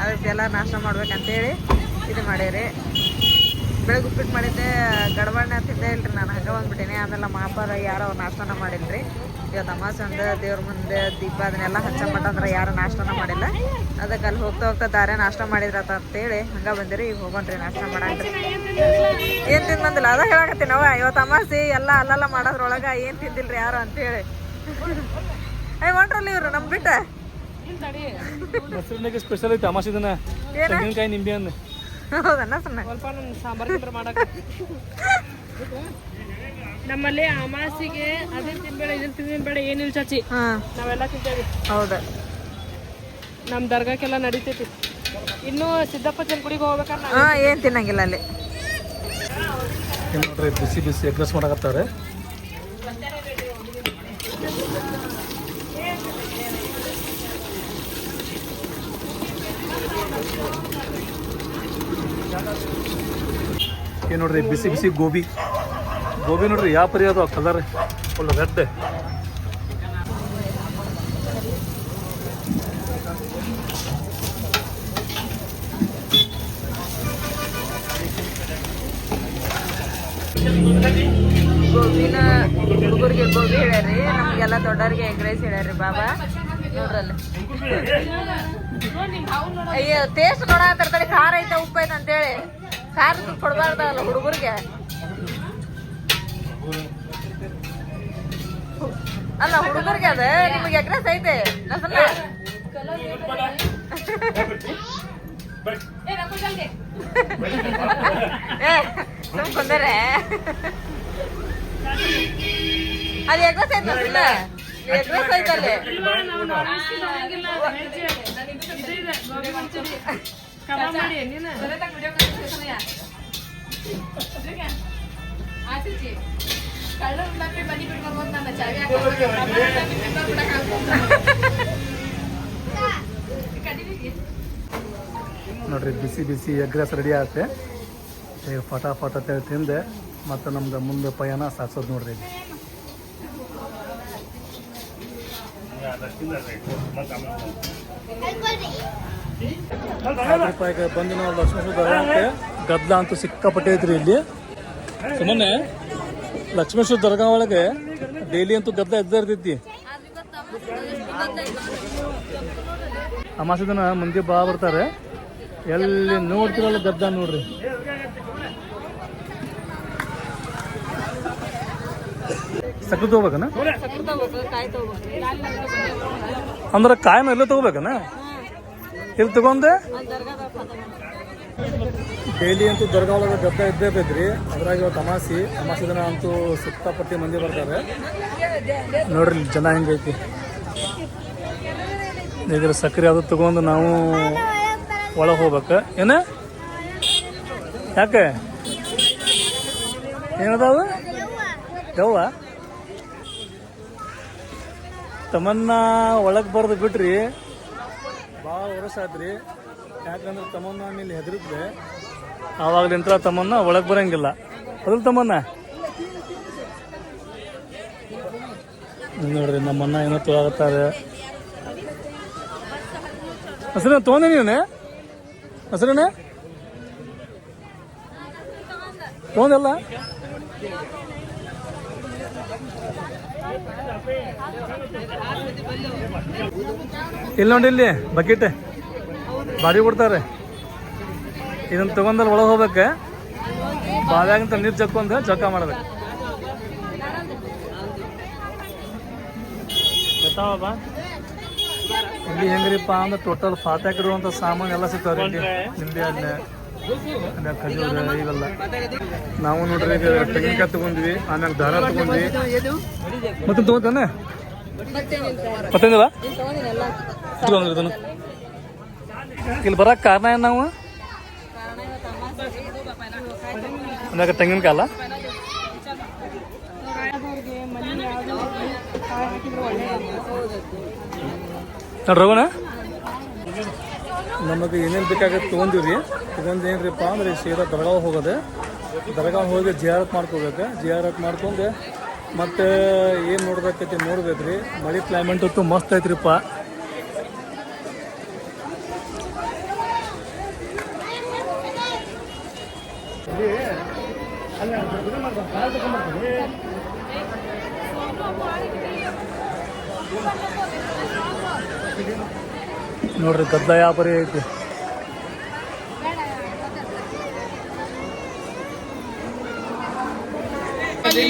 ಅದಕ್ಕೆಲ್ಲ ನಾಷ್ಟ ಮಾಡ್ಬೇಕಂತೇಳಿ ಇದು ಮಾಡೀರಿ. ಬೆಳಗ್ಗೆ ಉಪ್ಪಿಟ್ಟು ಮಾಡಿದ್ದೆ, ಗಡಬಣ್ಣ ತಿಂದೇ ಇಲ್ರಿ ನಾನು, ಹಂಗೆ ಬಂದ್ಬಿಟ್ಟೀನಿ. ಆಮೇಲೆ ಮಾಪಾರ ಯಾರೋ ನಾಷ್ಟನ ಮಾಡಿಲ್ರಿ. ಇವತ್ತು ಅಮಾಸೆ ಒಂದು ದೇವ್ರ ಮುಂದೆ ದೀಪ ಅದನ್ನೆಲ್ಲ ಹಚ್ಚಂಬಟ್ಟಂದ್ರೆ ಯಾರು ನಾಷ್ಟನ ಮಾಡಿಲ್ಲ. ಅದಕ್ಕೆ ಅಲ್ಲಿ ಹೋಗ್ತಾ ಹೋಗ್ತಾ ದಾರೆ ನಾಷ್ಟ ಮಾಡಿದ್ರತ್ತ ಅಂತೇಳಿ ಹಂಗೆ ಬಂದಿರಿ. ಈಗ ಹೋಗೋಣ್ರಿ ನಾಷ್ಟ ಮಾಡಾಕ್ರಿ. ಏನು ತಿಂದು ಬಂದಿಲ್ಲ ಅದ ಹೇಳಕತ್ತೀನಿ ಅವ. ಇವತ್ತು ಅಮಾಸೆ ಎಲ್ಲ ಅಲ್ಲೆಲ್ಲ ಮಾಡೋದ್ರೊಳಗೆ ಏನು ತಿಂದಿಲ್ರಿ ಯಾರು ಅಂತೇಳಿ. ಹೊಂಟ್ರಲ್ಲಿ ಇವ್ರು ನಮ್ಮ ಬಿಟ್ಟ ಸ್ಪೆಷಲ್ ಐತೆ ಅಮಾಸೆ ದಿನ ತೆಂಗಿನಕಾಯಿ ನಿಂಬೆ ಹಣ್ಣು. ಹೌದನ್ನ ಸುಮ್ಮನೆ ಸ್ವಲ್ಪ ಸಾಂಬಾರು ಮಾಡಕ್ಕೆ ನಮ್ಮಲ್ಲಿ ಅಮಾಸಿಗೆ ಅದನ್ನ ತಿನ್ಬೇಡ ಇದನ್ನ ತಿನ್ಬೇಡ ಏನಿಲ್ಲ ಚಾಚಿ, ನಾವೆಲ್ಲ ತಿಂತೇವಿ. ಹೌದಾ, ನಮ್ಮ ದರ್ಗಾಕ್ಕೆಲ್ಲ ನಡೀತೈತಿ. ಇನ್ನು ಸಿದ್ದಪ್ಪ ಗುಡಿಗೆ ಹೋಗ್ಬೇಕಾದ್ರೆ ಏನು ತಿನ್ನಂಗಿಲ್ಲ ಅಲ್ಲಿ. ನೋಡ್ರಿ ಬಿಸಿ ಬಿಸಿ ಎಗ್ ರೈಸ್ ಮಾಡಕತ್ತಾರೆ. ಏನು ನೋಡ್ರಿ ಬಿಸಿ ಬಿಸಿ ಗೋಬಿ ನೋಡ್ರಿ ಯಾವ ಪರಿ ಅದು ಕಲರ್ ಫುಲ್ ರೆಡ್. ಗೋಬಿನ ಹುಡುಗರಿಗೆ ಗೋಬಿ ಹೇಳ್ಯಾರಿ, ನಮಗೆಲ್ಲ ದೊಡ್ಡವ್ರಿಗೆ ಎಗ್ ರೈಸ್ ಹೇಳ್ಯಾರಿ ಬಾಬಾ. ನೋಡ್ರಲ್ಲಿ ಅಯ್ಯೋ ಟೇಸ್ಟ್ ನೋಡತ್ತಿರ್ತಾರೆ, ಖಾರ ಐತೆ ಉಪ್ಪು ಐತೆ ಅಂತೇಳಿ. ಖಾರ ಕೊಡ್ಬಾರ್ದಲ್ಲ ಹುಡುಗರಿಗೆ. ಅಲ್ಲ ಹುಡುಗರಿಗೆ ಅದ, ನಿಮಗೆ ಎಗ್ ರೈಸ್ ಐತೆ ನಸಲ್ಲ. ಸುಮ್ ಕೊಂದರೆ ಅದು ಎಗ್ ರೈಸ್ ಐತೆ ಇಲ್ಲ, ಎಗ್ ರೈಸ್ ಐತಲ್ಲಿ. ನೋಡ್ರಿ ಬಿಸಿ ಬಿಸಿ ಎಗ್ ರೈಸ್ ರೆಡಿ ಆಗುತ್ತೆ. ಈಗ ಫಟಾಫಟ್ ಅಂತೇಳಿ ತಿಂದೆ ಮತ್ತು ನಮ್ದು ಮುಂದೆ ಪಯಣ ಸಾಕ್ಸೋದು ನೋಡ್ರಿ. ರೂಪಾಯಿಗೆ ಬಂದು ನಾವು ಲಕ್ಷ್ಮೇಶ್ವರ ದರ್ಗಾಕ್ಕೆ ಗದ್ದಲ ಅಂತೂ ಸಿಕ್ಕಾಪಟ್ಟೆ ಐತ್ರಿ ಇಲ್ಲಿ. ಸುಮ್ಮನೆ ಲಕ್ಷ್ಮೇಶ್ವರ ದರ್ಗಾ ಒಳಗೆ ಡೈಲಿ ಅಂತೂ ಗದ್ದಲ ಎದ್ದ ಇರ್ತೈತಿ. ಅಮಾಸೆ ದಿನ ಮಂದಿ ಬಾ ಬರ್ತಾರೆ, ಎಲ್ಲಿ ನೋಡ್ತಿರಲ್ಲ ಗದ್ದ ನೋಡ್ರಿ. ಸಕ್ರೆ ತಗೋಬೇಕನ ಅಂದ್ರೆ ಕಾಯಿನ ಎಲ್ಲ ತಗೋಬೇಕನ? ಇಲ್ಲಿ ತಗೊಂಡೆ ಡೈಲಿ ಅಂತೂ ದರ್ಗಾ ಒಳಗೆ ಗದ್ದ ಇದ್ದೇ ಬೇಕ್ರಿ. ಅದ್ರಾಗ ಇವತ್ತು ಅಮಾಸೆ ದಿನ ಅಂತೂ ಸಿಕ್ಕಾಪಟ್ಟಿ ಮಂದಿ ಬರ್ತಾರೆ ನೋಡ್ರಿ. ಜನ ಹೆಂಗೈತಿ ಈಗ ಸಕ್ಕರೆ ಅದು ತಗೊಂಡು ನಾವು ಒಳಗೆ ಹೋಗ್ಬೇಕು. ಏನ ಯಾಕೆ ಏನದಾವು ಯವ್ವ ತಮ್ಮನ್ನ ಒಳಗೆ ಬರೆದು ಬಿಟ್ರಿ ಭಾಳ ವರ್ಷ ಆದ್ರಿ. ಯಾಕಂದ್ರೆ ತಮ್ಮನ್ನ ಮೇಲೆ ಹೆದರಿದ್ರೆ ಆವಾಗಲಿಂತ್ರ ತಮ್ಮನ್ನ ಒಳಗೆ ಬರಂಗಿಲ್ಲ. ಅದ್ರ ತಮ್ಮನ್ನ ನೋಡ್ರಿ ನಮ್ಮನ್ನ ಏನೋ ತೊಳಗತ್ತಾರೆ. ಹಸಿರನ್ನ ತೊಗೊಂಡೆ ನೀವೇ ಹಸಿರನ್ನ ತೊಗೊಂಡಲ್ಲ? ಇಲ್ಲಿ ನೋಡಿ, ಇಲ್ಲಿ ಬಕೆಟ್ ಬಾಡಿ ಕೊಡ್ತಾರೆ. ಇದನ್ನ ತಗೊಂಡಲ್ಲಿ ಒಳಗೆ ಹೋಗ್ಬೇಕು. ಬಾವ್ಯಾಗಂತ ನೀರು ಜಕ್ಕೊಂದು ಜಕ್ಕ ಮಾಡ್ಬೇಕು. ಇಲ್ಲಿ ಹೆಂಗ್ರಿಪ್ಪ ಅಂದ್ರೆ ಟೋಟಲ್ ಫಾತ್ಯಾಕಿರುವಂಥ ಸಾಮಾನು ಎಲ್ಲ ಸಿಗ್ತಾವ್ರಿ ಇಲ್ಲಿ. ನಿಂಬೆ ಹಣ್ಣು, ಖಜೂರ ಇವೆಲ್ಲ. ನಾವು ನೋಡ್ರಿ ಈಗ ತೆಂಗಿನಕಾಯಿ ತಗೊಂಡ್ವಿ, ಆಮೇಲೆ ದಾರ ತಗೊಂಡ್ವಿ. ಮತ್ತೆ ತಗೋತಾನೆ ಮತ್ತೇನಿಲ್ಲ ತಗೊಂಡ್ರಿ ಇದನ್ನು. ಇಲ್ಲಿ ಬರಕ್ಕೆ ಕಾರಣ ಏನು? ನಾವು ಅಂದಾಗ ತೆಂಗಿನಕಾಯಿ ಅಲ್ಲ ನೋಡ್ರವಣ. ನಮಗೆ ಏನೇನು ಬೇಕಾಗತ್ತೆ ತೊಗೊಂಡಿವ್ರಿ. ತೊಗೊಂಡು ಏನ್ರಿಪ್ಪ ಅಂದ್ರೆ ಸೀದಾ ದರ್ಗಾವ್ ಹೋಗೋದು. ದರ್ಗಾವ್ ಹೋಗಿ ಜಿಯಾರತ್ ಮಾಡ್ಕೋಬೇಕು. ಜಿಯಾರತ್ ಮಾಡ್ಕೊಂಡು ಮತ್ತು ಏನು ನೋಡ್ಬೇಕೈತಿ ನೋಡ್ಬೇಕ್ರಿ. ಮಳೆ ಕ್ಲೈಮೇಟ್ ಅಂತೂ ಮಸ್ತ್ ಐತ್ರಿಪ್ಪ. ನೋಡ್ರಿ ಗದ್ದ ಯಾವ ಬರೀ ಐತಿ.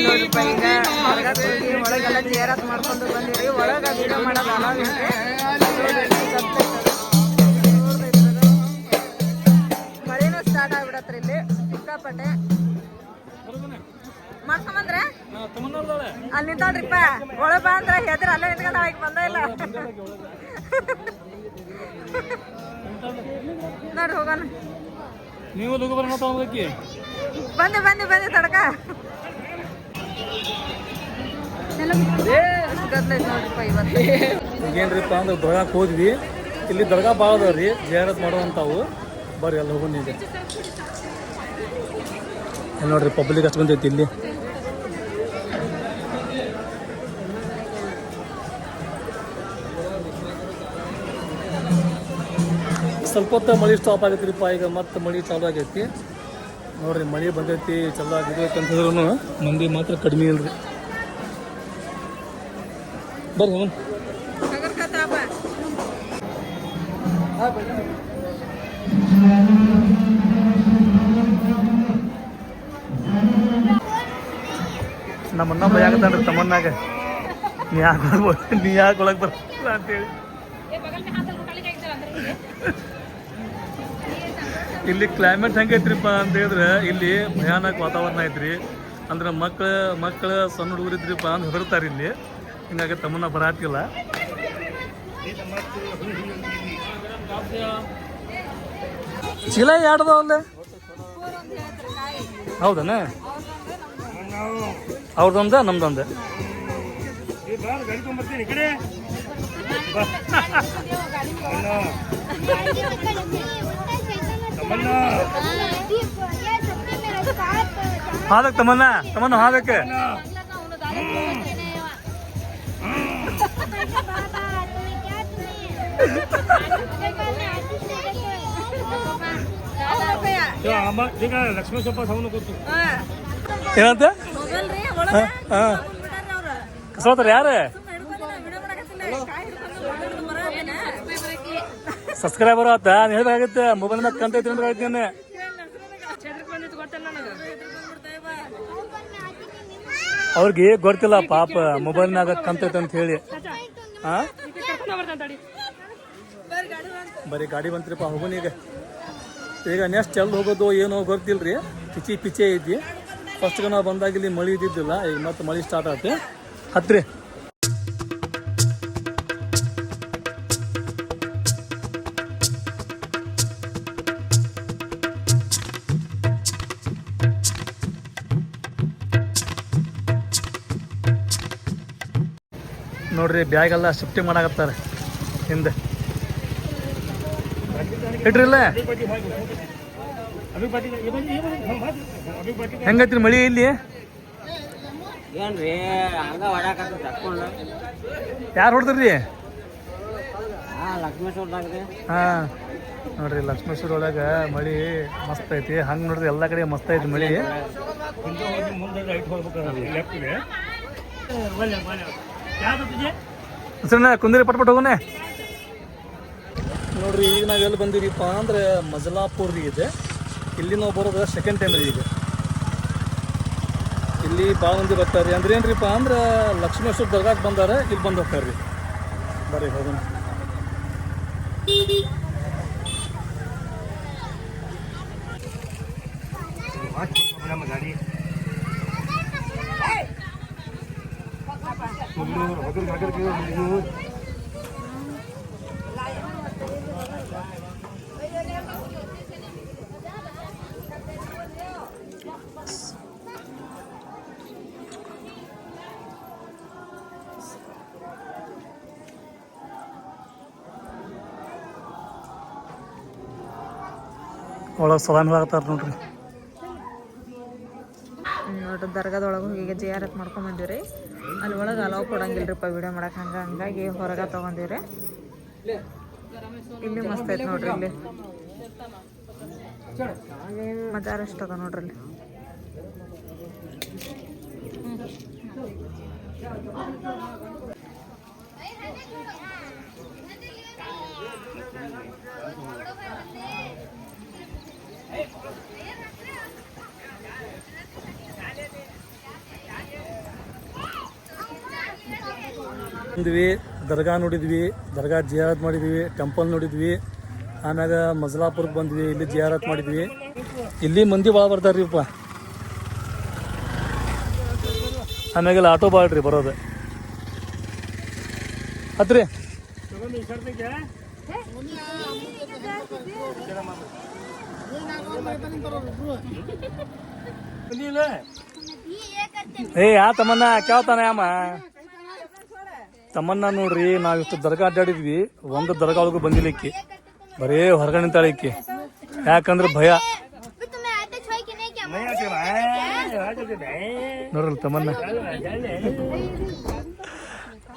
ನೋಡ್ರಿಪ್ಪ ಈಗ ಹೊರಗಡೆ ಹೋಗಿ ಒಳಗೆಲ್ಲ ಜೇರಾತ್ ಮಾಡ್ಕೊಂಡು ಬಂದಿರಿ. ಒಳಗೆ ವಿಡಿಯೋ ಮಾಡೋದು ಅಲಾವ್ ಇಲ್ರಿ. ಮಳೆನೂ ಸ್ಟಾರ್ಟ್ ಆಗ್ಬಿಡತ್ರಿ ಇಲ್ಲಿ ಸಿಕ್ಕಾಪಟ್ಟೆ. ಮಾಡ್ಕೊಂಬಂದ್ರೆ ಅಲ್ಲಿ ನಿಂತಾಳ್ರಿಪ್ಪ. ಒಳಗೆ ಬಾ ಅಂದ್ರೆ ಹೆದ್ರ ಅಲ್ಲೇ ನಿಂತ್ಕೊಂಡು ಆಗಿ ಬಂದ ಇಲ್ಲ ನೋಡ್ರಿ ಹೋಗೋಣ. ನೀವು ಬಂದೆ ಬಂದೆ ಬಂದೆ ತಡಕ ನೋಡ್ರಿಪ್ಪ ಇವತ್ತು. ಈಗೇನ್ರಿಪ್ಪ ಅಂದ್ರೆ ದರ್ಗಾಕ್ಕೆ ಹೋದ್ವಿ. ಇಲ್ಲಿ ದರ್ಗಾ ಭಾಳ ಅದಾವ ರೀ ಜಿಯಾರತ್ ಮಾಡುವಂಥವು. ಬರ್ರಿ ಎಲ್ಲ ಹೋಗೋಣ ಈಗ. ನೋಡ್ರಿ ಪಬ್ಲಿಕ್ ಅಷ್ಟು ಬಂದೈತಿ ಇಲ್ಲಿ. ಸ್ವಲ್ಪ ಹೊತ್ತು ಮಳೆ ಸ್ಟಾಪ್ ಆಗೈತ್ರಿಪ್ಪ. ಈಗ ಮತ್ತೆ ಮಳೆ ಚಾಲು ಆಗೈತಿ ನೋಡ್ರಿ. ಮಳೆ ಬಂದೈತಿ ಚಲೋ ಆಗಿದೈತಿ ಅಂತಂದ್ರೂ ಮಂದಿ ಮಾತ್ರ ಕಡಿಮೆ ಇಲ್ರಿ. ಬರ್ರಿ ಹೋಗೋಣ. ನಮ್ಮನ್ನ ಭಯಾಗತಾನ್ರಿ ತಮ್ಮನ್ನಾಗ. ನೀ ಯಾಕೆ ಒಳಗೆ ಬರ್ತಿಲ್ಲ ಅಂತೇಳಿ. ಇಲ್ಲಿ ಕ್ಲೈಮೇಟ್ ಹೆಂಗೈತ್ರಿಪ್ಪ ಅಂತ ಹೇಳಿದ್ರೆ ಇಲ್ಲಿ ಭಯಾನಕ ವಾತಾವರಣ ಐತ್ರಿ. ಅಂದ್ರೆ ಮಕ್ಕಳು ಸಣ್ಣ ಹುಡುಗರು ಇದ್ರಿಪ್ಪ ಅಂತ ಹೆದರ್ತಾರೆ ಇಲ್ಲಿ. ಹಿಂಗಾಗಿ ತಮ್ಮನ್ನ ಬರಾತಿಲ್ಲ. ಚೀಲ ಯಾಡ್ದವಲ್ಲ ಹೌದನ? ಅವ್ರದೊಂದ ನಮ್ದೊಂದ. ಹಾದಕ್ ತಮ್ಮನ್ನ ಹಾದಕ್ಕೆ ಲಕ್ಷ್ಮೀ ಸ್ವಲ್ಪ ಸೌಂಡ್ ಗೊತ್ತು ಏನಂತ ಕಸೋತಾರ ಯಾರು? ಸಬ್ಸ್ಕ್ರೈಬರ್ ಆತ ಹೇಳ್ಬೇಕಾಗತ್ತೆ. ಮೊಬೈಲ್ ಮ್ಯಾಗ ಕಂತೈತಿ ಅಂದ್ರೆ ಹೇಳ್ತೀನಿ. ಅವ್ರಿಗೆ ಗೊತ್ತಿಲ್ಲ ಪಾಪ ಮೊಬೈಲ್ನಾಗ ಕಂತೈತೆ ಅಂತ ಹೇಳಿ. ಬರೀ ಗಾಡಿ ಬಂತ್ರಿಪ್ಪ ಹೋಗೋಣ ಈಗ ನೆಕ್ಸ್ಟ್ ಎಲ್ಲಿ ಹೋಗೋದು ಏನೋ ಗೊತ್ತಿಲ್ರಿ. ಪಿಚೆ ಐತಿ. ಫಸ್ಟ್ಗೆ ನಾವು ಬಂದಾಗ ಇಲ್ಲಿ ಮಳೆ ಇದ್ದಿದ್ದಿಲ್ಲ. ಈಗ ಮತ್ತೆ ಮಳೆ ಸ್ಟಾರ್ಟ್ ಆಯ್ತು. ಹತ್ರಿ ನೋಡ್ರಿ ಬ್ಯಾಗ್ ಎಲ್ಲ ಶಿಫ್ಟಿಂಗ್ ಮಾಡಾಕತ್ತಾರೆ ಹಿಂದೆ. ಇಟ್ರಿಲ್ಲ ಹೆಂಗೈತ್ರಿ ಮಳಿ ಇಲ್ಲಿ? ಯಾರು ಹೊಡೆದ್ರಿ? ಹಾ ನೋಡ್ರಿ ಲಕ್ಷ್ಮೇಶ್ವರ ಒಳಗ ಮಳಿ ಮಸ್ತ್ ಐತಿ. ಹಂಗ ನೋಡ್ರಿ ಎಲ್ಲಾ ಕಡೆ ಮಸ್ತ್ ಐತಿ ಮಳಿ. ಕುಂದಿರಿ ಪಟ್ಪಟ್ಟು ಹೋಗೋಣ. ನೋಡ್ರಿ ಈಗ ನಾವ್ ಎಲ್ಲಿ ಬಂದಿರಿಪ್ಪ ಅಂದ್ರೆ ಮಜಲಾಪುರ್ ಇದೆ. ಇಲ್ಲಿ ನಾವು ಬರೋದು ಸೆಕೆಂಡ್ ಟೈಮ್ ಈಗ. ಇಲ್ಲಿ ಭಾಳ ಮಂದಿ ಬರ್ತಾರೆ. ಅಂದ್ರೆ ಏನ್ರಿಪ್ಪ ಅಂದ್ರೆ ಲಕ್ಷ್ಮೇಶ್ವರ ದರ್ಗಾಕ್ಕೆ ಬಂದಾರೆ, ಇಲ್ಲಿ ಬಂದು ಹೋಗ್ತಾರ್ರಿ. ಬರ್ರಿ ಹೋಗೋಣ. ಒಳಗೆ ಸಲಾಮಿ ಆಗ್ತಾರೆ ನೋಡ್ರಿ. ನೋಡ್ರಿ ದರ್ಗಾದೊಳಗೆ ಹೋಗಿ ಜಿಯಾರತ್ ಮಾಡ್ಕೊಂಡ್ ಬಂದಿವ್ರಿ. ಅಲ್ಲಿ ಒಳಗೆ ಅಲಾವ್ ಕೊಡಂಗಿಲ್ರಿಪ್ಪ ವಿಡಿಯೋ ಮಾಡಕ್ಕೆ. ಹಂಗಾಗಿ ಹೊರಗೆ ತಗೊಂಡಿವ್ರಿ. ಇಲ್ಲಿ ಮಸ್ತ್ ಐತೆ ನೋಡ್ರಿ. ಇಲ್ಲಿ ಮಜಾರ್ ಎಷ್ಟು ಅದ ನೋಡ್ರಲ್ಲಿ. ಬಂದ್ವಿ, ದರ್ಗಾ ನೋಡಿದ್ವಿ, ದರ್ಗಾ ಜಿಯಾರತ್ ಮಾಡಿದ್ವಿ, ಟೆಂಪಲ್ ನೋಡಿದ್ವಿ. ಆಮ್ಯಾಗ ಮಜಲಾಪುರಕ್ಕೆ ಬಂದ್ವಿ, ಇಲ್ಲಿ ಜಿಯಾರತ್ ಮಾಡಿದ್ವಿ. ಇಲ್ಲಿ ಮಂದಿ ಭಾಳ ಬರ್ತಾರ್ರಿಪ್ಪ. ಆಮ್ಯಾಗೆಲ್ಲ ಆಟೋ ಬಾಳ್ರಿ ಬರೋದು. ಹತ್ರಿ ಏ ಯಾ ತಮ್ಮನ್ನ ಕೇಳ್ತಾನ ಯಾಮ ತಮ್ಮನ್ನ ನೋಡ್ರಿ. ನಾವಿಷ್ಟು ದರ್ಗಾ ಅಡ್ಡಾಡಿದ್ವಿ, ಒಂದು ದರ್ಗಾ ಒಳಗೂ ಬಂದಿಲಿಕ್ಕಿ, ಬರೇ ಹೊರಗಡೆ ನಿಂತಾಳಿಕ್ಕಿ. ಯಾಕಂದ್ರೆ ಭಯ ನೋಡ್ರಲ್ಲ ತಮ್ಮನ್ನ.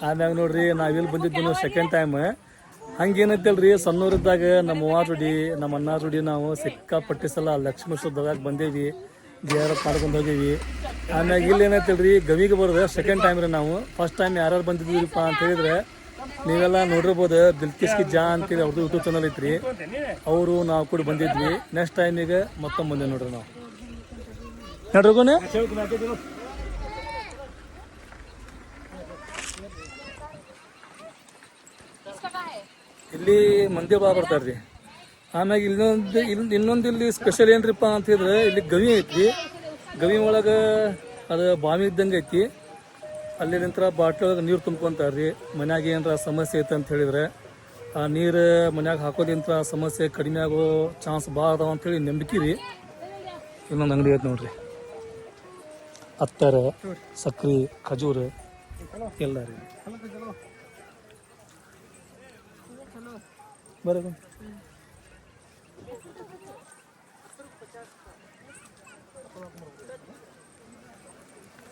ಆಮ್ಯಾಗ ನೋಡ್ರಿ ನಾವಿಲ್ಲಿ ಬಂದಿದ್ದು ಸೆಕೆಂಡ್ ಟೈಮ್. ಹಂಗೇನೈತಲ್ರಿ, ಸಣ್ಣೂರಿದ್ದಾಗ ನಮ್ಮ ಅವ್ವ ಜೋಡಿ ನಮ್ಮ ಅಣ್ಣ ಜೋಡಿ ನಾವು ಸಿಕ್ಕಾಪಟ್ಟಿ ಸಲ ಲಕ್ಷ್ಮೇಶ್ವರ ದರ್ಗಾಕ್ ಬಂದೇವಿ, ಜಿಯಾರತ್ ಮಾಡ್ಕೊಂಡು ಹೋಗೀವಿ. ಆಮ್ಯಾಗ ಇಲ್ಲಿ ಏನೈತಲ್ರಿ, ಗವಿಗೆ ಬರೋದು ಸೆಕೆಂಡ್ ಟೈಮ್ ರೀ ನಾವು. ಫಸ್ಟ್ ಟೈಮ್ ಯಾರು ಬಂದಿದ್ದೀವಿಪ್ಪ ಅಂತ ಹೇಳಿದ್ರೆ ನೀವೆಲ್ಲ ನೋಡಿರ್ಬೋದು, ದಿಲ್ಕಿಸ್ಕಿ ಜಾ ಅಂತೇಳಿ ಅವ್ರದ್ದು ಯೂಟ್ಯೂಬ್ ಚಾನಲ್ ಐತ್ರಿ. ಅವರು ನಾವು ಕೂಡ ಬಂದಿದ್ವಿ. ನೆಕ್ಸ್ಟ್ ಟೈಮಿಗೆ ಮತ್ತೊಮ್ಮೆ ಬಂದೆ ನೋಡ್ರಿ ನಾವು. ನೋಡ್ರಿಗೋನೆ ಇಲ್ಲಿ ಮಂದಿ ಭಾಳ ಬರ್ತಾರ್ರಿ. ಆಮ್ಯಾಗ ಇನ್ನೊಂದು ಇಲ್ಲಿ ಸ್ಪೆಷಲ್ ಏನ್ರಿಪ್ಪ ಅಂತ ಹೇಳಿದ್ರೆ, ಇಲ್ಲಿ ಗವಿ ಐತಿ. ಗವಿ ಒಳಗೆ ಅದು ಬಾವಿ ಇದ್ದಂಗೆ ಐತಿ. ಅಲ್ಲಿ ನಂತರ ಬಾಟ್ಲಿ ಒಳಗೆ ನೀರು ತುಂಬ್ಕೊಂತಾರ್ರಿ. ಮನ್ಯಾಗ ಏನಾರ ಸಮಸ್ಯೆ ಐತೆ ಅಂತ ಹೇಳಿದ್ರೆ ಆ ನೀರು ಮನ್ಯಾಗ ಹಾಕೋದಿಂತ್ರ ಸಮಸ್ಯೆ ಕಡಿಮೆ ಆಗೋ ಚಾನ್ಸ್ ಭಾಳ ಅದಾವ ಅಂಥೇಳಿ ನಂಬಿಕೆ ರೀ. ಇನ್ನೊಂದು ಅಂಗಡಿ ಐತೆ ನೋಡ್ರಿ, ಅತ್ತರ, ಸಕ್ರೆ, ಖಜೂರು ಎಲ್ಲ ರೀ. ಬರೋದು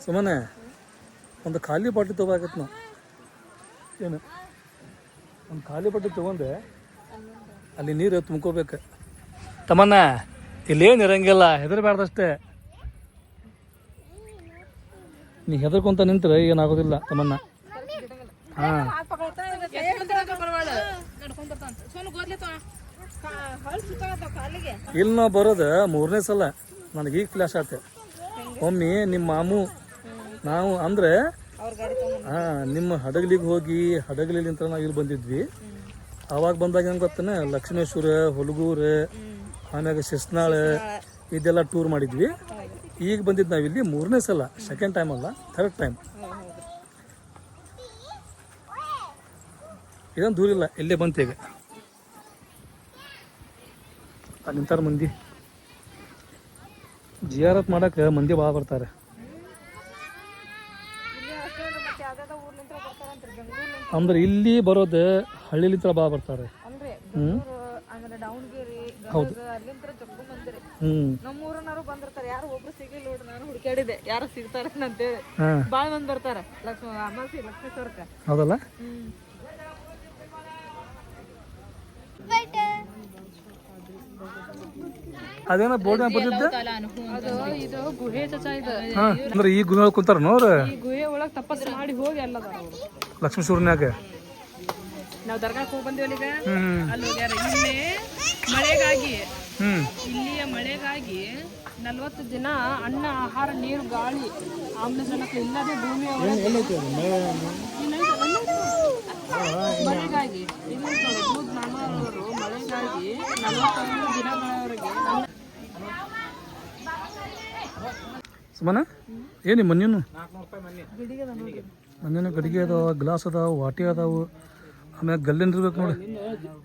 ಸುಮ್ಮನೆ ಒಂದು ಖಾಲಿ ಬಾಟ್ಲಿ ತೊಗೋಬೇಕತ್ತು ನಾವು. ಏನು ಒಂದು ಖಾಲಿ ಬಾಟ್ಲಿ ತೊಗೊಂಡೆ ಅಲ್ಲಿ ನೀರು ತುಂಬ್ಕೋಬೇಕು. ತಮ್ಮನ್ನ ಇಲ್ಲೇನು ಇರಂಗಿಲ್ಲ, ಹೆದರ್ಬಾರ್ದಷ್ಟೇ. ನೀ ಹೆದರ್ಕೊಂತ ನಿಂತ್ರೆ ಏನಾಗೋದಿಲ್ಲ ತಮ್ಮನ್ನ. ಹಾಂ ಇಲ್ಲಿ ನಾವು ಬರೋದು 3ನೇ ಸಲ. ನನಗೆ ಈಗ ಫ್ಲಾಶ್ ಆಯ್ತು. ಒಮ್ಮೆ ನಿಮ್ಮ ಮಾಮು ನಾವು ಅಂದ್ರೆ ನಿಮ್ಮ ಹಡಗಲಿಗೆ ಹೋಗಿ ಹಡಗಲಿಂತ ನಾವು ಇಲ್ಲಿ ಬಂದಿದ್ವಿ. ಆವಾಗ ಬಂದಾಗ ಹೆಂಗೆ ಗೊತ್ತೇನೆ, ಲಕ್ಷ್ಮೇಶ್ವರ, ಹುಲಗೂರು, ಆಮ್ಯಾಗ ಶಿಸ್ನಾಳ ಇದೆಲ್ಲ ಟೂರ್ ಮಾಡಿದ್ವಿ. ಈಗ ಬಂದಿದ್ದು ನಾವಿಲ್ಲಿ 3ನೇ ಸಲ, ಸೆಕೆಂಡ್ ಟೈಮ್ ಅಲ್ಲ, ಥರ್ಡ್ ಟೈಮ್. ಇದೇನು ದೂರ ಇಲ್ಲ, ಇಲ್ಲೇ ಬಂತು. ಈಗ ನಿಂತಾರ ಮಂದಿ ಜಿಯಾರತ್ ಮಾಡಕ್ಕೆ. ಮಂದಿ ಭಾಳ ಬರ್ತಾರೆ. ಅಂದ್ರೆ ಇಲ್ಲಿ ಬರೋದು ಹಳ್ಳಿಲಿಂತ್ರ ಭಾಳ ಬರ್ತಾರೆ. ಹೌದು. ನಮ್ಮೂರನವರು ಬಂದಿರ್ತಾರೆ, ಯಾರು ಒಬ್ರು ಸಿಗ್ಲಿಲ್ಲ ನೋಡ್ರಿ. ನಾನು ಹುಡುಕಾಡಿದೆ ಯಾರು ಸಿಗ್ತಾರೆ ಅಂತೇಳಿ. ಭಾಳ ಮಂದಿ ಬರ್ತಾರೆ ಲಕ್ಷ್ಮೇಶ್ವರಕ್ಕೆ. ಹೌದಲ್ಲ. ಅದೇನ ಬೋರ್ಡ್ ಬರ್ತಿದ್ದ ಇದು ಗುಹೆ ಚಚಾ. ಇದು ಅಂದ್ರೆ ಈ ಗುಹೆ ಒಳಗೆ ಕುಂತಾರ ನೋಡ್ರಿ. ಈ ಗುಹೆ ಒಳಗೆ ತಪಸ್ಸು ಮಾಡಿ ಹೋಗಿ ಅಲ್ಲ ಲಕ್ಷ್ಮೇಶ್ವರನ್ಯಾಗ ನಾವು ದರ್ಗಾಕ್ಕೆ ಹೋಗಿ ಬಂದಿವಲ್ಲ. ಈಗ ಅಲ್ಲಿ ಹೋಗ್ಯಾರ. ಇಲ್ಲೇ ಮಳೆಗಾಗಿ, ಇಲ್ಲಿಯ ಮಳೆಗಾಗಿ 40 ದಿನ ಅನ್ನ, ಆಹಾರ, ನೀರು, ಗಾಳಿ, ಆಮ್ಲಜನಕ ಇಲ್ಲದೆ ಭೂಮಿಯ ಮಳೆಗಾಗಿ ಮಳೆಗಾಗಿ 45 ದಿನಗಳವರೆಗೆ. ಸುಮ್ಮನ ಏನಿ ಮನೇನು ಮನೇನು ಗಡಿಗೆ ಅದಾವ, ಗ್ಲಾಸ್ ಅದಾವ, ವಾಟಿ ಅದಾವು. ಆಮ್ಯಾಗ ಗಲ್ಲೆನ್ ಇರ್ಬೇಕು ನೋಡಿ.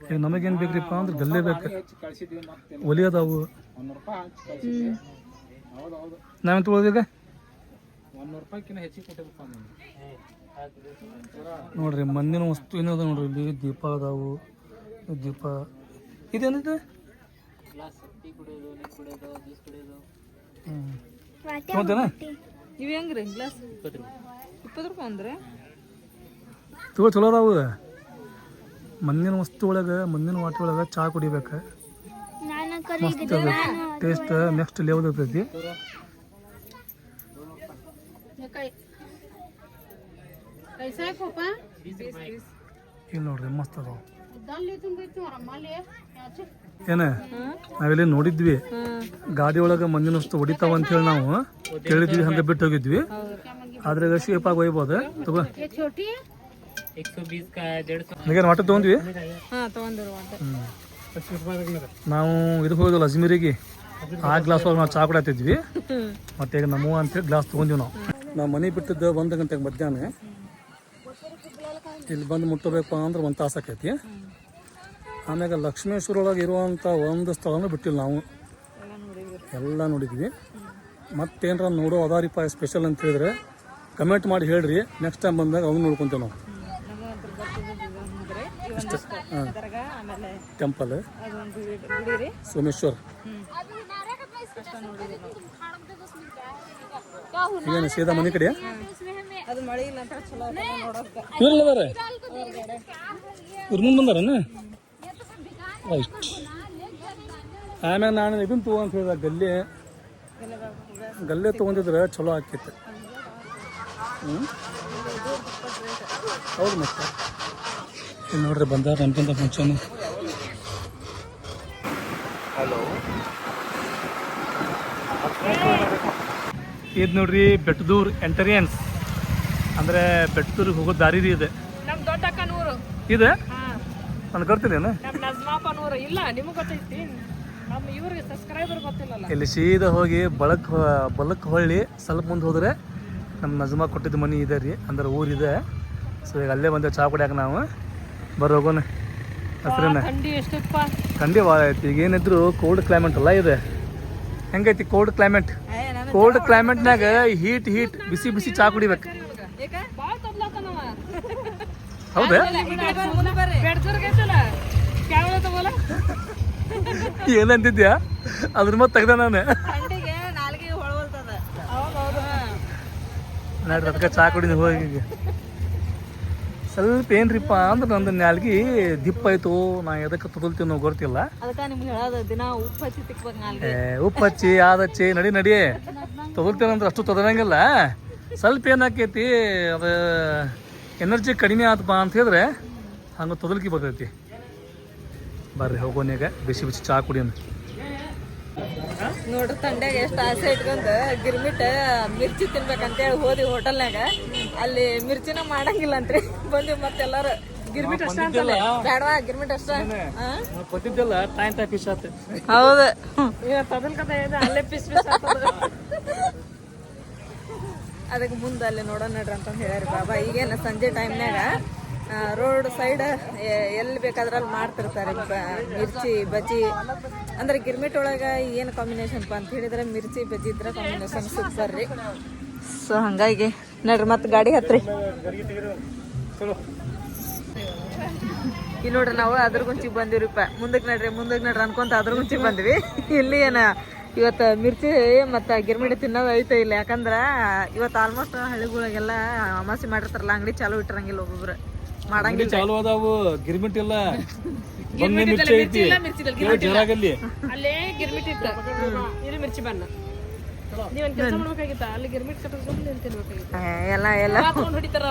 ಈಗ ನಮಗೇನು ಬೇಕ್ರಿಪ್ಪ ಅಂದ್ರೆ ಗಲ್ಲೆ ಬೇಕು. ಒಲಿ ಅದಾವು. ನಾವೇನು ತೊಗೊಳೋದೀಗ ನೋಡ್ರಿ. ಮಂದಿನ ವಸ್ತು ಏನದ ನೋಡ್ರಿ. ಇಲ್ಲಿ ದೀಪ ಅದಾವು. ದೀಪ ಇದೇನಿದೆ? ಇವು ಹೆಂಗ್ರಿ ಗ್ಲಾಸ್? 20 ರೂಪಾಯಿ ಅಂದ್ರೆ ಚಲೋ ಅದಾವು. ಮಂದಿನ ವಸ್ತು ಒಳಗೆ, ಮಂದಿನ ವಾಟಿ ಒಳಗೆ ಚಹಾ ಕುಡಿಬೇಕು. ಮಸ್ತ್ ಅದ ಟೇಸ್ಟ್ ನೆಕ್ಸ್ಟ್ ಲೆವೆಲ್ ಇರ್ತೈತಿ. ಇಲ್ಲಿ ನೋಡ್ರಿ ಮಸ್ತ್ ಅದಾವ. ಏನ ನಾವೆಲ್ಲಿ ನೋಡಿದ್ವಿ ಗಾಡಿ ಒಳಗೆ ಮಂದಿನ ಅಷ್ಟು ಹೊಡಿತಾವ ಅಂತೇಳಿ ನಾವು ಕೇಳಿದ್ವಿ, ಹಂಗೆ ಬಿಟ್ಟು ಹೋಗಿದ್ವಿ. ಆದ್ರೆ ಶೇಪ್ ಆಗಿ ಒಯ್ಬೋದು. ತಗೋ ವಾಟರ್ ತಗೊಂಡ್ವಿ. ನಾವು ಇದಕ್ಕೆ ಹೋಗಿದ್ವಲ್ಲ ಅಜ್ಮೀರಿಗೆ, ಆ ಗ್ಲಾಸ್ ಒಳಗೆ ನಾವು ಚಾ ಕುಡಾತಿದ್ವಿ. ಮತ್ತೆ ಈಗ ನಮ್ಮವ್ವ ಅಂತೇಳಿ ಗ್ಲಾಸ್ ತೊಗೊಂಡಿವಿ. ನಾವು ಮನೆ ಬಿಟ್ಟಿದ್ದು 1 ಗಂಟೆಗೆ ಮಧ್ಯಾಹ್ನ. ಇಲ್ಲಿ ಬಂದು ಮುಟ್ಟಬೇಕಪ್ಪ ಅಂದ್ರೆ 1 ತಾಸು ಆಕೈತಿ. ಆಮ್ಯಾಗ ಲಕ್ಷ್ಮೇಶ್ವರ ಒಳಗೆ ಇರುವಂಥ ಒಂದು ಸ್ಥಳನೂ ಬಿಟ್ಟಿಲ್ಲ, ನಾವು ಎಲ್ಲ ನೋಡಿದ್ವಿ. ಮತ್ತೇನಾರ ನೋಡೋ ಅದಾರಿಪ್ಪ ಸ್ಪೆಷಲ್ ಅಂತ ಹೇಳಿದ್ರೆ ಕಮೆಂಟ್ ಮಾಡಿ ಹೇಳ್ರಿ, ನೆಕ್ಸ್ಟ್ ಟೈಮ್ ಬಂದಾಗ ಅವ್ನು ನೋಡ್ಕೊತೇವೆ ನಾವು. ಟೆಂಪಲ್ ಸೋಮೇಶ್ವರ್ ಏನು ಸೀದಾ ಮನೆ ಕಡೆ ಇವ್ರಲ್ಲದಾರೆ, ಇವ್ರ ಮುಂದೆ ಬಂದಾರನ. ರೈಟ್. ಆಮ್ಯಾಗ ನಾನು ಇದನ್ನ ತಗೋ ಅಂತ ಹೇಳಿದ ಗಲ್ಲೆ ತೊಗೊಂಡಿದ್ರೆ ಚಲೋ ಆಕೈತೆ. ಹೌದು ಮತ್ತೆ ಇಲ್ಲಿ ನೋಡ್ರಿ ಬಂದಾರ ನಮ್ಗಿಂತ ಮುಂಚೆನೆ. ಹಲೋ, ಇದು ನೋಡ್ರಿ ಬೆಟ್ಟದೂರ್ ಎಂಟರಿಯನ್ಸ್ ಅಂದ್ರೆ ಬೆಟ್ಟದೂರಿಗೆ ಹೋಗೋ ದಾರಿ ರೀ ಇದೆ. ನಮ್ ದೊಡ್ಡಕ್ಕನೂರು ಇದೆ, ನಾನು ಗೊತ್ತಿಲ್ಲೇನು? ನಮ್ ನಜ್ಮಾಪನೂರು ಇಲ್ಲ, ನಿಮಗೆ ಗೊತ್ತೈತಿ, ನಮ್ಮ ಇವ್ರಿಗೆ ಸಬ್ಸ್ಕ್ರೈಬರ್ ಗೊತ್ತಿಲ್ಲಲ್ಲ. ಇಲ್ಲಿ ಸೀದಾ ಹೋಗಿ ಬಲಕ್ ಹೊಳ್ಳಿ ಸ್ವಲ್ಪ ಮುಂದೆ ಹೋದ್ರೆ ನಮ್ಮ ನಜ್ಮಾ ಕೊಟ್ಟಿದ್ದ ಮನೆ ಇದೆ ರೀ, ಅಂದ್ರೆ ಊರಿದೆ. ಸೊ ಈಗ ಅಲ್ಲೇ ಬಂದೆ ಚಾ ಕುಡಿಯಾಕ ನಾವು. ಬರ್ರಿ ಹೋಗೋಣ. ಹಸ್ರೇನ ಥಂಡಿ ಎಷ್ಟಪ್ಪ, ಥಂಡಿ ಭಾಳ ಐತಿ. ಈಗ ಏನಿದ್ರು ಕೋಲ್ಡ್ ಕ್ಲೈಮೇಟ್ ಅಲ್ಲ ಇದೆ. ಹೆಂಗೈತಿ ಕೋಲ್ಡ್ ಕ್ಲೈಮೇಟ್? ಕೋಲ್ಡ್ ಕ್ಲೈಮೇಟ್ನಾಗ ಹೀಟ್ ಬಿಸಿ ಬಿಸಿ ಚಾ ಕುಡಿಬೇಕು. ಹೌದಾ? ಏನಂತಿದ್ಯಾ ಅದ್ರ ಮತ್ತೆ ತೆಗ್ದ ನಾನು ನೋಡ್ರಿ. ಅದಕ್ಕೆ ಚಾ ಕುಡಿದ ಹೋಗಿ ಸ್ವಲ್ಪ ಏನ್ರಿಪ್ಪ ಅಂದ್ರೆ ನಂದು ನಾಲ್ಗಿ ದಿಪ್ಪ ಆಯ್ತು. ನಾ ಎದಕ್ಕೆ ತೊದಲ್ತೀವಿ ನಾವು ಗೊತ್ತಿಲ್ಲ. ಉಪ್ಪು ಹಚ್ಚಿ ಆದಚ್ಚಿ ನಡಿ ತೊದಲ್ತೇನಂದ್ರೆ ಅಷ್ಟು ತೊದಲಂಗಿಲ್ಲ. ಸ್ವಲ್ಪ ಏನಾಕೈತಿ ಅದು ಎನರ್ಜಿ ಕಡಿಮೆ ಆತಪ್ಪ ಅಂತ ಹೇಳಿದ್ರೆ ಹಂಗೆ ತೊದಲ್ಕಿ ಬರ್ತೈತಿ. ಬರ್ರಿ ಹೋಗೋನ್ಯಾಗ ಬಿಸಿ ಚಾ ಕುಡಿಯೋಣ. ನೋಡ್ರಿ ತಂಡ್ಯಾಗ ಎಷ್ಟು ಆಸೆ ಇಟ್ಕೊಂಡ್ ಗಿರ್ಮಿಟ್ ಮಿರ್ಚಿ ತಿನ್ಬೇಕಂತೇಳಿ ಹೋದ್ವಿ ಹೋಟೆಲ್ನಾಗ. ಅಲ್ಲಿ ಮಿರ್ಚಿನ ಮಾಡಂಗಿಲ್ಲ ಅಂತ್ರಿ. ಬಂದ್ವಿ ಮತ್ತೆಲ್ಲಾರು ಗಿರ್ಮಿಟ್ ಅಷ್ಟ ಅಂತಲ್ಲ, ಬೇಡವಾ ಗಿರ್ಮಿಟ್ ಅಷ್ಟ ಗೊತ್ತಿದ್ದಲ್ಲ ಟೈಮ್ ಫಿಶ್ ಆತ. ಹೌದು, ಅಲ್ಲೇ ಪಿಸ್ ಅದಕ್ಕೆ ಮುಂದೆ ಅಲ್ಲಿ ನೋಡೋಣ ನಡ್ರಿ ಅಂತಂದು ಹೇಳ್ಯಾರಿ ಬಾಬಾ. ಈಗೇನು ಸಂಜೆ ಟೈಮ್ನಾಗ ರೋಡ್ ಸೈಡ್ ಎಲ್ಲಿ ಬೇಕಾದ್ರೆ ಅಲ್ಲಿ ಮಾಡ್ತಿರ್ತಾರೆ ಮಿರ್ಚಿ ಬಜ್ಜಿ. ಅಂದ್ರೆ ಗಿರ್ಮಿಟ್ ಒಳಗೆ ಏನು ಕಾಂಬಿನೇಷನ್ಪ ಅಂತ ಹೇಳಿದ್ರೆ ಮಿರ್ಚಿ ಬಜ್ಜಿ ಇದ್ರೆ ಕಾಂಬಿನೇಷನ್ ಸೂಪರ್ ರೀ. ಸೊ ಹಂಗಾಗಿ ನಡ್ರಿ ಮತ್ತೆ ಗಾಡಿ ಹತ್ರಿ. ಇಲ್ಲಿ ನೋಡ್ರಿ ನಾವು ಅದ್ರ ಗುಂಚಿಗೆ ಬಂದಿವ್ರಿಪ್ಪ. ಮುಂದಕ್ಕೆ ನಡ್ರಿ ಅನ್ಕೊಂತ ಅದ್ರ ಗುಂಚಿಗೆ ಬಂದ್ವಿ. ಇಲ್ಲಿ ಏನ ಇವತ್ತು ಮಿರ್ಚಿ ಮತ್ತು ಗಿರ್ಮಿಟ್ ತಿನ್ನೋದು ಐತೆ ಇಲ್ಲ. ಯಾಕಂದ್ರೆ ಇವತ್ತು ಆಲ್ಮೋಸ್ಟ್ ಹಳ್ಳಿಗಳಿಗೆಲ್ಲ ಅಮಾಸಿ ಮಾಡಿರ್ತಾರಲ್ಲ, ಅಂಗಡಿ ಚಾಲು ಇಟ್ಟಿರಂಗಿಲ್ಲ, ಒಬ್ಬೊಬ್ರು ಮಾಡಂಗಿಲ್ಲ. ಚಾಲು ಅದಾವು, ಗಿರ್ಮಿಟ್ ಇಲ್ಲ. ಅಲ್ಲೇ ಗಿರ್ಮಿಟ್ ಇತ್ತು, ಇಲ್ಲಿ ಮಿರ್ಚಿ ಬಣ್ಣ. ನೀವೊಂದು ಕೆಲಸ ಮಾಡ್ಬೇಕಾಗಿತ್ತ, ಅಲ್ಲಿ ಗಿರ್ಮಿಟ್ ಕಟ್ಟಿಸ್ಕೊಂಡು ತಿನ್ಬೇಕಾಗಿತ್ತು. ಎಲ್ಲ ಹೊಡಿತಾರ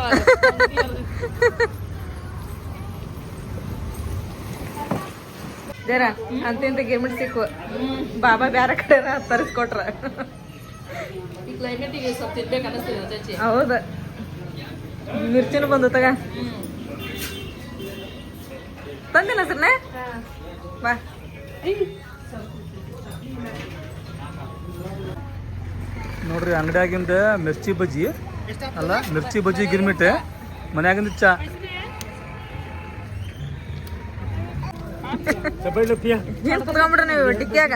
ಜರ ಅಂತಿಂತ ಗಿರ್ಮಿಟ್ ಸಿಕ್ಕು. ಬಾಬಾ ಬ್ಯಾರೆ ಕಡೆ ತರಿಸ್ಕೊಟ್ರ. ಈ ಕ್ಲೈಮೇಟಿಗೆ ಸ್ವಲ್ಪ ತಿನ್ಬೇಕು ಅನ್ನಿಸ್ತೀವಿ. ಹೌದು, ಮಿರ್ಚಿನೂ ಬಂದು ತಗ ತಂದಿಲ್ಲ ಸರ್ನೆ ಬಾ. ನೋಡ್ರಿ ಅಂಗಡಿಯಾಗಿಂದ ಮಿರ್ಚಿ ಬಜ್ಜಿ ಅಲ್ಲ, ಮಿರ್ಚಿ ಬಜ್ಜಿ ಗಿರ್ಮಿಟ್, ಮನ್ಯಾಗಿಂದ ಚಾ. ಏನ್ ಕುತ್ಕೊಂಡ್ಬಿಡ್ರಿ ನೀವು ಟಿಕ್ಕಿಯಾಗ.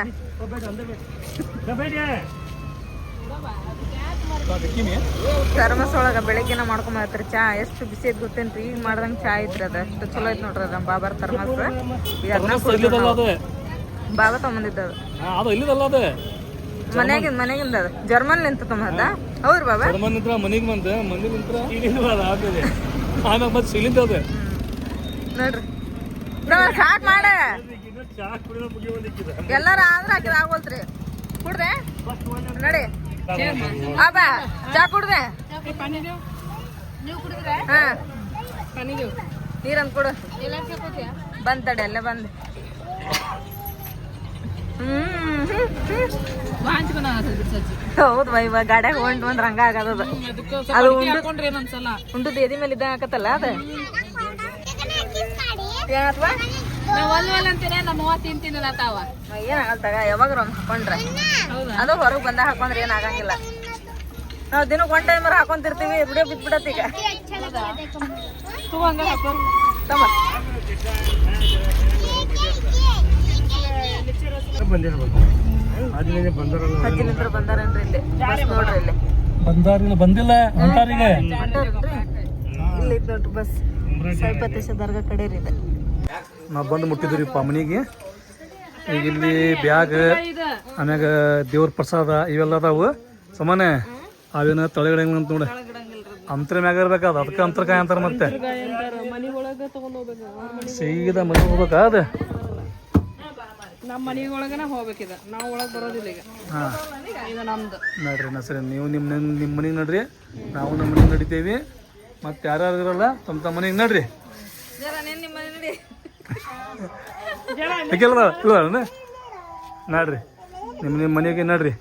ಥರ್ಮಸ್ ಒಳಗೆ ಬೆಳಗ್ಗೆನ ಮಾಡ್ಕೊಂಬತ್ರಿ ಚಾ. ಎಷ್ಟು ಬಿಸಿ ಐತೆ ಗೊತ್ತೇನ್ರಿ? ಈಗ ಮಾಡ್ದಂಗೆ ಚಾ ಐತ್ರಿ, ಅದು ಎಷ್ಟು ಚಲೋ ಐತೆ ನೋಡ್ರಿ. ನಮ್ಮ ಬಾಬಾರ ಥರ್ಮಸ್ ಬಾಬಾ ತಗೊಂಬಂದಿದ್ದ ಅದು. ಮನೆಗಿಂದ ಅದು ಜರ್ಮನ್ ನಿಂತ ತೊಂಬಂದ. ಹೌದ್ರಿ ಬಾಬಾ? ಮನೆಗೆ ಬಂದ ಆಮ್ಯಾಗ ಮತ್ತೆ ಸಿಲಿಂದ ಅದ ನೋಡ್ರಿ ಸಾಕ್ ಮಾಡ ಎಲ್ಲಾರ ಆದ್ರ ಹಾಕಿದ ಆಗೋಲ್ತ್ರಿ ಕುಡ್ರೆ ನಡಿ ಬಾ ಚಾ ಕುಡ್ದೆ ಹಾ ನೀರಂತ ಕೊಡು ಬಂದ್ ತಡೆ ಅಲ್ಲೇ ಬಂದ್ ಹೌದು ಇವಾಗ ಗಾಡ್ಯಾಗ ಹೊಂಟ್ ರಂಗ ಆಗದ ಅದು ಉಂಡುದು ಎದಿ ಮೇಲೆ ಇದ್ದಂಗ ಆಕತ್ತಲ್ಲ ಅದ ಏನತ್ವಾ ಏನಾಗಲ್ತಾಗ ಯಾವಾಗ್ರ ಒಂದ್ ಹಾಕೊಂಡ್ರೆ ಅದು ಹೊರಗ್ ಬಂದಾಗ ಹಾಕೊಂಡ್ರೆ ಏನ್ ಆಗಂಗಿಲ್ಲ ನಾವ್ ದಿನಕ್ಕೆ ಒನ್ ಟೈಮ್ ಹಾಕೊಂತಿರ್ತೀವಿ ರೂಢಿಯೋ ಬಿದ್ಬಿಡತ್ ಈಗ ತಮ್ಮ ಅಜ್ಜಿನಿಂದ್ರ ಬಂದಾರೇನ್ರಿ ಇಲ್ಲಿ ಬಸ್ ನೋಡ್ರಿ ಇಲ್ಲಿ ಬಂದಿಲ್ಲ ಹೊಂಟಾರಿಗೆ ಇಲ್ಲಿ ನೋಡ್ರಿ ಬಸ್ ಸೈಪತೇಶ ದರ್ಗಾ ಕಡೆ ರೀ ಇದೆ ನಾವು ಬಂದು ಮುಟ್ಟಿದ್ರಿಪ್ಪ ಮನೆಗೆ ಈಗ ಇಲ್ಲಿ ಬ್ಯಾಗ್ ಆಮ್ಯಾಗ ದೇವ್ರ ಪ್ರಸಾದ ಇವೆಲ್ಲ ಅದಾವು ಸಮಾನೆ ಅವೇನ ತಳಗಡೆ ಅಂತ ನೋಡ ಅಂತರ ಮ್ಯಾಗ ಇರ್ಬೇಕಾದ ಅದಕ್ಕೆ ಅಂತರ್ಕಾಯಿ ಅಂತಾರ ಮತ್ತೆ ಸೀದಾ ಮನೆ ಹೋಗ್ಬೇಕಾ ಅದ ನಮ್ಮ ಮನೆ ಒಳಗನ ಹೋಗ್ಬೇಕಿದ ನಾವು ಒಳಗೆ ಬರೋದಿಲ್ಲ ಈಗ ಇದು ನಮ್ದು ನೋಡ್ರಿ ನಾ ಸರಿ ನೀವು ನಿಮ್ಮ ಮನೆಗೆ ನಡ್ರಿ ನಾವು ನಮ್ಮ ಮನೆಗೆ ನಡಿತೇವಿ ಮತ್ತೆ ಯಾರ್ಯಾರು ಇರಲ್ಲ ತಮ್ಮ ಮನೆಗೆ ನಡ್ರಿ ನೋಡ್ರಿ ನಿಮ್ಮ ಮನೆಗೆ ನಡ್ರಿ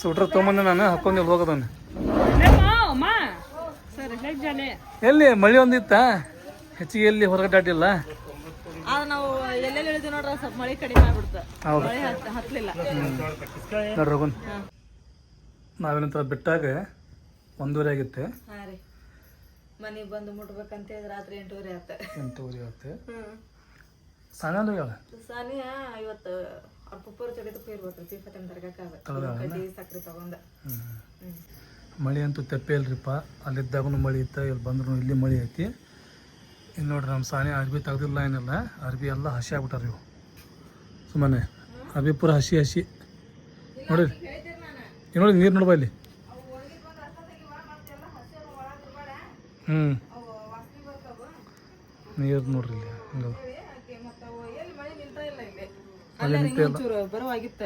ಸೂಟ್ರ ತೊಗೊಂಬಂದೆ ನಾನು ಹಾಕೊಂಡು ಹೋಗೋದನ್ನ ಎಲ್ಲಿ ಮಳೆ ಒಂದಿತ್ತ ಹೆಚ್ಚಿಗೆ ಎಲ್ಲಿ ಹೊರಗಡೆ ಅಡ್ಡಿಲ್ಲ ನಾವು ಎಲ್ಲೆಲ್ಲಿ ಹೇಳಿದ್ವಿ ನೋಡ್ರ ಸ್ವಲ್ಪ ಮಳೆ ಕಡಿಮೆ ಆಗ್ಬಿಡ್ತ ಮಳೆ ಹತ್ತಲಿಲ್ಲ ನೋಡ್ರಿ ಹೋಗೋಣ ನಾವೇನಂತ ಬಿಟ್ಟಾಗ 1:30 ಆಗಿತ್ತೆ ಹಾಂ ರೀ ಮನೆಗೆ ಬಂದು ಮುಟ್ಬೇಕಂತ ಹೇಳಿದ್ರೆ ರಾತ್ರಿ 8:30 ಆತ 8:30 ಆಗುತ್ತೆ ಸಾನಾನು ಹೇಳ ಸಾನಿಯ ಇವತ್ತು ಅವ್ರ ಪುಪ್ಪರು ಚಡಿದಕ್ಕೂ ಇರ್ಬೇಕು ತೀಫಟನ್ ದರ್ಗಾಕಾಗ ಕಡ್ಡಿ ಸಕ್ಕರೆ ತಗೊಂಡ ಮಳೆ ಅಂತೂ ತೆಪ್ಪೆ ಇಲ್ರಿಪ್ಪ ಅಲ್ಲಿದ್ದಾಗೂ ಮಳೆ ಇತ್ತ ಇಲ್ಲಿ ಬಂದ್ರು ಇಲ್ಲಿ ಮಳೆ ಐತಿ ಇಲ್ಲಿ ನೋಡ್ರಿ ನಮ್ಮ ಸಾನಿ ಅರ್ಬಿ ತೆಗ್ದಿಲ್ಲ ಏನಿಲ್ಲ ಅರ್ಬಿ ಎಲ್ಲ ಹಸಿ ಆಗ್ಬಿಟ್ಟಾರ ಇವು ಸುಮ್ಮನೆ ಅರ್ಬಿ ಪೂರ ಹಸಿ ನೋಡ್ರಿ ನೋಡಿ ನೀರು ನೋಡ್ಬಾ ಇಲ್ಲಿ ನೀರು ನೋಡ್ರಿ ಇಲ್ಲಿ ಬರುವಾಗಿತ್ತ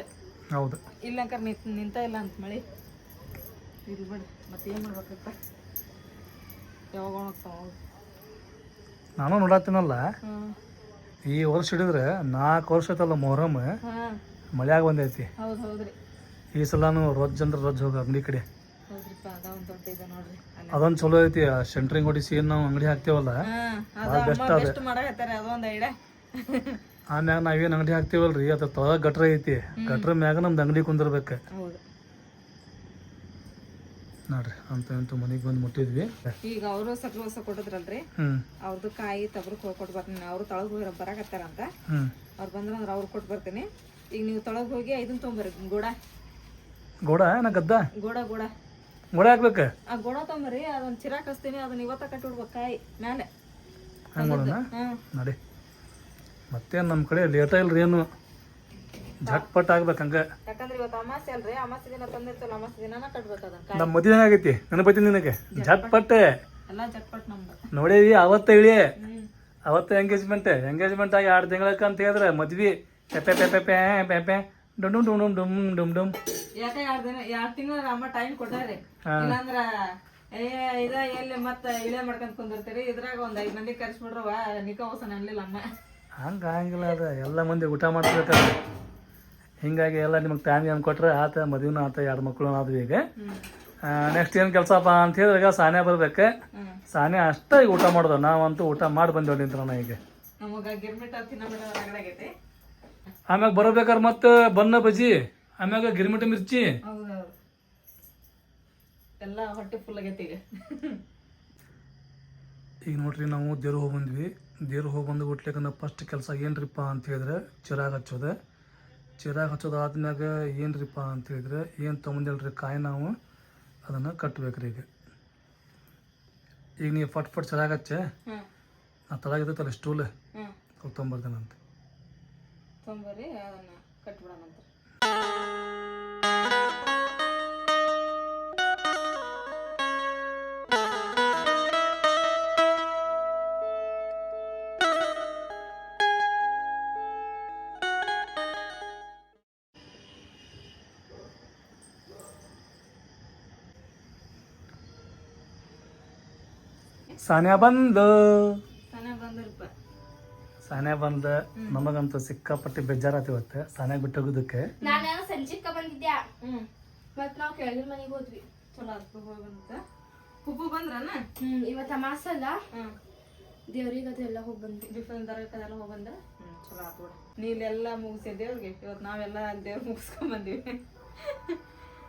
ಹೌದು ಇಲ್ಲಂಕರ್ ನಿಂತ ಇಲ್ಲ ಅಂತ ಮಳೆ ಇಲ್ಲಿ ಬಿಡಿ ಮತ್ತೆ ಏನ್ ಮಾಡ್ಬೇಕಪ್ಪ ಯಾವಾಗ ನಾನು ನೋಡತ್ತೀನಲ್ಲ ಈ ವರ್ಷ ಹಿಡಿದ್ರೆ 4 ವರ್ಷ ಐತಲ್ಲ ಮೊಹರಮ್ ಮಳೆಯಾಗ ಬಂದೈತಿ ಹೌದು ಹೌದ್ರಿ ಈ ಸಲಾನು ರೊಜ್ಜ ಅಂದ್ರೆ ರೊಜ್ಜ ಹೋಗ ಅಂಗಡಿ ಕಡೆ ಹೌದ್ರಿಪ್ಪ ಅದ ಒಂದ್ ದೊಡ್ಡ ಇದೆ ನೋಡ್ರಿ ಅದೊಂದು ಚಲೋ ಐತಿ ಸೆಂಟ್ರಿಂಗ್ ಹೊಡಿಸಿ ಏನು ನಾವು ಅಂಗಡಿ ಹಾಕ್ತೇವಲ್ಲ ಬೆಸ್ಟ್ ಮಾಡಕತ್ತಾರ ಅದೊಂದು ಐಡಿಯಾ ಆಮ್ಯಾಗ ನಾವೇನು ಅಂಗಡಿ ಹಾಕ್ತೇವಲ್ರಿ ಅದ್ರ ತೊಳ ಗಟ್ರ ಐತಿ ಗಟ್ರ ಮ್ಯಾಗ ನಮ್ದು ಅಂಗಡಿ ಕುಂದಿರ್ಬೇಕು ಹೌದು ನೋಡ್ರಿ ಅಂತ ಮನೆಗೆ ಬಂದು ಮುಟ್ಟಿದ್ವಿ ಈಗ ಅವರು ಸಕ್ರೆ ಹೊಸ ಕೊಟ್ಟಿದ್ರಲ್ರಿ ಅವ್ರದ್ದು ಕಾಯಿ ತಬ್ರು ಕೊಟ್ಟು ಬರ್ತೀನಿ ಅವ್ರು ತಳಗ್ ಹೋಗಿ ಬರಾಕತ್ತಾರಂತ ಅವ್ರು ಬಂದ್ರ ಅವ್ರು ಕೊಟ್ಟು ಬರ್ತೀನಿ ಈಗ ನೀವು ತಳಗ್ ಹೋಗಿ ಇದನ್ನ ತೊಗೊಂಬರ್ರಿ ಗೋಡ ಏನ ಗದ್ದ ಗೋಡ ಗೋಡ ಹಾಕ್ಬೇಕ ಆ ಗೋಡ ತೊಗೊಂಬರ್ರಿ ಅದೊಂದು ಚಿರಾಕ್ ಹಚ್ತೀನಿ ಅದನ್ನ ಇವತ್ತ ಕಟ್ಟಿ ಬಿಡ್ಬೇಕು ಕಾಯಿ ಮ್ಯಾಲೆ ಹಂಗ ಮಾಡೋಣ ನೋಡಿ ಮತ್ತೇನು ನಮ್ಮ ಕಡೆ ಲೇಟ ಇಲ್ರಿ ಏನು ಝಟ್ಪಟ್ ಆಗ್ಬೇಕು ಹಂಗ ಯಾಕಂದ್ರೆ ಇವತ್ತು ಅಮಾಸೆ ಅಲ್ರಿ ಅಮಾಸೆ ದಿನ ತಂದಿರ್ತಲ್ಲ ಅಮಾಸೆ ದಿನಾನ ಕಟ್ಬೇಕು ಅದನ್ನ ನಮ್ಮ ಮದುವೆ ಆಗೈತಿ ನೆನಪೈತಿ ನಿನಗೆ ಝಟ್ಪಟ್ ಎಲ್ಲ ಝಟ್ಪಟ್ ನಮ್ದು ನೋಡೇವಿ ಅವತ್ತ ಇಳಿ ಅವತ್ತ ಎಂಗೇಜ್ಮೆಂಟ್ ಆಗಿ 2 ತಿಂಗಳಕ್ಕ ಅಂತ ಹೇಳಿದ್ರೆ ಮದ್ವಿ ಪೆಪೆ ಡುಮ್ ಡುಮ್ ಡುಮ್ ಡುಮ್ ಡುಮ್ ಡುಮ್ ಯಾಕೆ 2 ತಿಂಗಳ ಅಮ್ಮ ಟೈಮ್ ಕೊಟ್ಟಾರಿ ಇಲ್ಲಾಂದ್ರ ಇದ ಎಲ್ಲಿ ಮತ್ತ ಇಳೆ ಮಾಡ್ಕೊಂಡ್ ಕುಂದಿರ್ತೀರಿ ಇದ್ರಾಗ ಒಂದ್ 5 ಮಂದಿ ಕರ್ಸ್ಬಿಡ್ರವ ನಿಕಾ ಹೊಸ ಅನ್ಲಿಲ್ಲ ಅಮ್ಮ ಹಂಗಿಲ್ಲ ಅದ ಎಲ್ಲ ಮಂದಿ ಊಟ ಮಾಡ್ತಿರ್ತಾರೆ ಹಿಂಗಾಗಿ ಎಲ್ಲ ನಿಮಗೆ ಟೈಮ್ ಏನು ಕೊಟ್ರೆ ಆತ ಮದುವೆನೂ ಆತ 2 ಮಕ್ಕಳು ಆದ್ವಿ ಈಗ ನೆಕ್ಸ್ಟ್ ಏನು ಕೆಲಸಪ್ಪ ಅಂತ ಹೇಳಿದಾಗ ಸಾನ್ಯಾ ಬರ್ಬೇಕು ಸಾನ್ಯಾ ಅಷ್ಟೇ ಈಗ ಊಟ ಮಾಡೋದು ನಾವಂತೂ ಊಟ ಮಾಡಿ ಬಂದೇವ್ ನಿಂತ್ರಣ ಈಗ ಆಮ್ಯಾಗ ಬರಬೇಕಾದ್ರೆ ಮತ್ತೆ ಬನ್ನ ಬಜ್ಜಿ ಆಮ್ಯಾಗ ಗಿರ್ಮಿಟ ಮಿರ್ಚಿ ಎಲ್ಲ ಹೊಟ್ಟೆ ಫುಲ್ ಆಗೈತಿ ಈಗ ನೋಡ್ರಿ ನಾವು ದೇವ್ರು ಹೋಗಿ ಬಂದ್ವಿ ದೇವ್ರು ಹೋಗಿ ಬಂದು ಬಿಟ್ಲಿಕ್ಕೆ ಫಸ್ಟ್ ಕೆಲಸ ಏನ್ರಿಪ್ಪ ಅಂತ ಹೇಳಿದ್ರೆ ಚಿರಾಗ್ ಹಚ್ಚೋದು ಆದ್ಮ್ಯಾಗ ಏನ್ರಿಪ್ಪ ಅಂತ ಹೇಳಿದ್ರೆ ಏನು ತೊಗೊಂಡಿಲ್ರಿ ಕಾಯಿ ನಾವು ಅದನ್ನು ಕಟ್ಬೇಕ್ರಿ ಈಗ ನೀವು ಫಟ್ ಚಿರಾಗ್ ಹಚ್ಚೆ ನಾ ತಳಗಿರ್ತಲ್ಲ ಸ್ಟೂಲ್ ತೊಗೊಂಬರ್ದೇನಂತ ತೊಂಬರ್ರಿ ಅದನ್ನ ಕಟ್ಬಿಡೋಣಂತ ಸಾನ್ಯಾ ಬಂದು ಚೆನ್ನಾಗಿ ಬಂದ್ರಪ್ಪ. ಸಾನ್ಯಾ ಬಂದ ನಮಗಂತೂ ಸಿಕ್ಕಾಪಟ್ಟಿ ಬೇಜಾರಾತಿ ಇವತ್ತು ಸಾನ್ಯಾಗ ಬಿಟ್ಟು ಹೋಗೋದಕ್ಕೆ. ನಾನು ಸಂಜಿಕ ಬಂದಿದ್ದೆ ಮತ್ ನಾವ್ ಕೆಳಗಿನ ಮನೆಗೆ ಹೋದ್ವಿ. ಚಲೋ ಆಯ್ತು ಹೋಗಿ ಬಂತ. ಕುಪ್ಪು ಬಂದ್ರನ? ಇವತ್ತ ಅಮಾಸ ಅಲ್ಲ ದೇವ್ರಿಗೆ ಅದೆಲ್ಲ ಹೋಗಿ ಬಂದ್ವಿ. ಡಿಫ್ರೆಂಟ್ ದರಕ್ಕೆಲ್ಲ ಹೋಗಿ ಬಂದ. ಚಲೋ ಆತು ಬಿಡು. ನೀವೆಲ್ಲ ಮುಗಿಸಿ ದೇವ್ರಿಗೆ ಇವತ್ತು ನಾವೆಲ್ಲ ದೇವ್ರ ಮುಗಿಸ್ಕೊಂಡ್ ಬಂದಿವಿ.